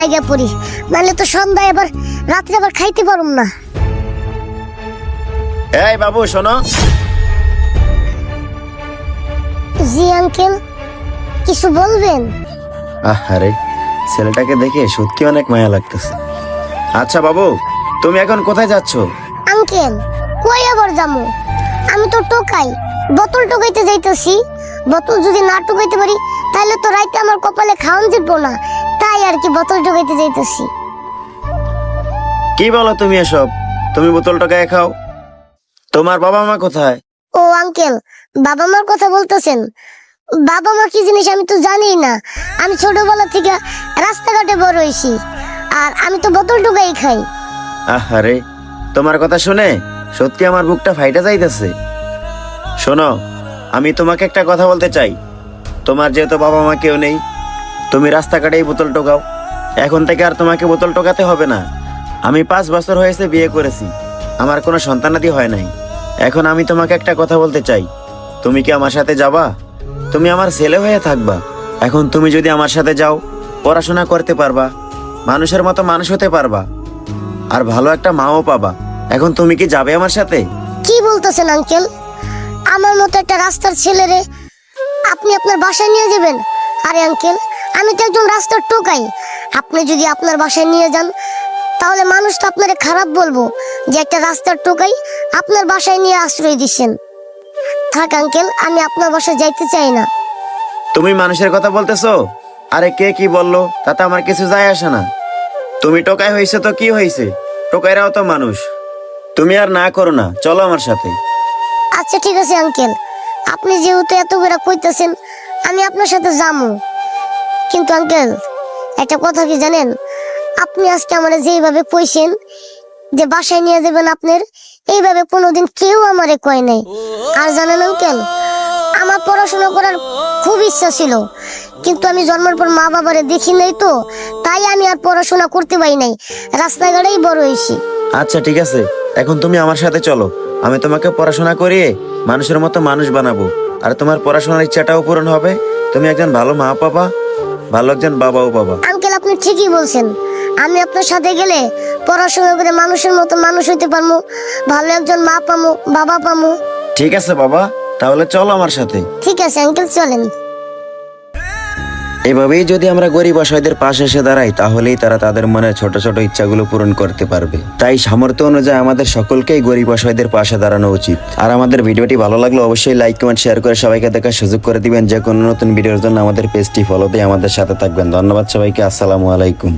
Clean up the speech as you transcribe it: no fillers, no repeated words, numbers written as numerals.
জায়গা পড়ি, নাহলে তো সন্ধ্যায় আবার রাত্রে আবার খাইতে পারুম না। এই বাবু শোনো। জি আঙ্কেল, কিছু বলবেন? আরে ছেলেটাকে দেখে সত্যি অনেক মায়া লাগতেছে। আচ্ছা বাবু, তুমি এখন কোথায় যাচ্ছ? আঙ্কেল কই আবার যামু? আমি তো টোকাই, বোতল টোকাইতে যাইতেছি। বোতল যদি না টোকাইতে পারি তাহলে তো রাইতে আমার কপালে খাওয়ান জিতবো না, তাই আর কি বোতল টোকাইতে যাইতেছি। কি বলো তুমি এসব? তুমি বোতল টাকায় খাও? তোমার বাবা মা কোথায়? ও আঙ্কেল, বাবা মার কথা বলতেছেন? বাবা মা কি জিনিস আমি তো জানিই না। আমি ছোটবেলা থেকে রাস্তাঘাটে বড় হয়েছি, আর আমি তো বোতল টোকাই খাই। আরে তোমার কথা শুনে সত্যি আমার বুকটা ফাইটা যাইতেছে। শোনো, আমি তোমাকে একটা কথা বলতে চাই। তোমার যেহেতু বাবা মা কেউ নেই, তুমি রাস্তাঘাটেই বোতল টোকাও। এখন থেকে আর তোমাকে বোতল টোকাতে হবে না। আমি 5 বছর হয়েছে বিয়ে করেছি, আমার কোনো সন্তানাদি হয় নাই। এখন আমি তোমাকে একটা কথা বলতে চাই, তুমি কি আমার সাথে যাবা? তুমি আমার ছেলে হয়ে থাকবা। এখন তুমি যদি আমার সাথে যাও, পড়াশোনা করতে পারবা, মানুষের মতো মানুষ হতে পারবা, আর ভালো একটা মাও পাবা। এখন তুমি কি যাবে আমার সাথে? কি বলতেছেন আঙ্কেল? আমার মতো একটা রাস্তার ছেলেরে আপনি আপনার বাসায় নিয়ে যাবেন? আরে আঙ্কেল, আমি তো একজন রাস্তার টোকাই। আপনি যদি আপনার বাসায় নিয়ে যান তাহলে মানুষ তো আপনারে খারাপ বলবো যে একটা রাস্তার টোকাই আপনার বাসায় নিয়ে আশ্রয় দিচ্ছেন। থাক আঙ্কেল, আমি আপনার বাসায় যাইতে চাই না। তুমি মানুষের কথা বলতেছো? আরে কে কি বললো তাতে আমার কিছু যায় আসে না। তুমি টোকাই হয়েছে তো কি হয়েছে, টোকাইরাও তো মানুষ। তুমি আর না করো না, চলো আমার সাথে। আচ্ছা ঠিক আছে আঙ্কেল, আপনি যেহেতু এত করে কইতেছেন আমি আপনার সাথে যাবো। কিন্তু আঙ্কেল একটা কথা কি জানেন, আপনি আজকে আমারে যেইভাবে কইছেন যে বাসায় নিয়ে যাবেন আপনার, এইভাবে কোনোদিন কেউ আমারে কয় নাই। আর জানেন আঙ্কেল, আমার পড়াশোনা করার খুব ইচ্ছা ছিল, কিন্তু আমি জন্মের পর মা বাবারে দেখি নাই তো, তাই আমি আর পড়াশোনা করতে পারি নাই, রাস্তাঘাটেই বড় হয়েছি। আচ্ছা ঠিক আছে, এখন তুমি আমার সাথে চলো। আমি তোমাকে পড়াশোনা করিয়ে মানুষের মতো মানুষ বানাবো, আর তোমার পড়াশোনার ইচ্ছাটাও পূরণ হবে। তুমি একজন ভালো মা পাবা, ভালো একজন বাবাও পাবা। আঙ্কেল আপনি ঠিকই বলছেন, আমি আপনার সাথে গেলে পড়াশোনা করে মানুষের মতো মানুষ হইতে পারবো, ভালো একজন মা পামু, বাবা পামু। ঠিক আছে বাবা, তাহলে চলো আমার সাথে। ঠিক আছে আঙ্কেল, চলেন। এভাবেই যদি আমরা গরিব অসহায়দের পাশে এসে দাঁড়াই, তাহলেই তারা তাদের মনের ছোট ছোট ইচ্ছাগুলো পূরণ করতে পারবে। তাই সামর্থ্য অনুযায়ী আমাদের সকলকেই গরিব অসহায়দের পাশে দাঁড়ানো উচিত। আর আমাদের ভিডিওটি ভালো লাগলে অবশ্যই লাইক কমেন্ট শেয়ার করে সবাইকে দেখার সুযোগ করে দিবেন। যে কোনো নতুন ভিডিওর জন্য আমাদের পেজটি ফলো দিয়ে আমাদের সাথে থাকবেন। ধন্যবাদ সবাইকে। আসসালামু আলাইকুম।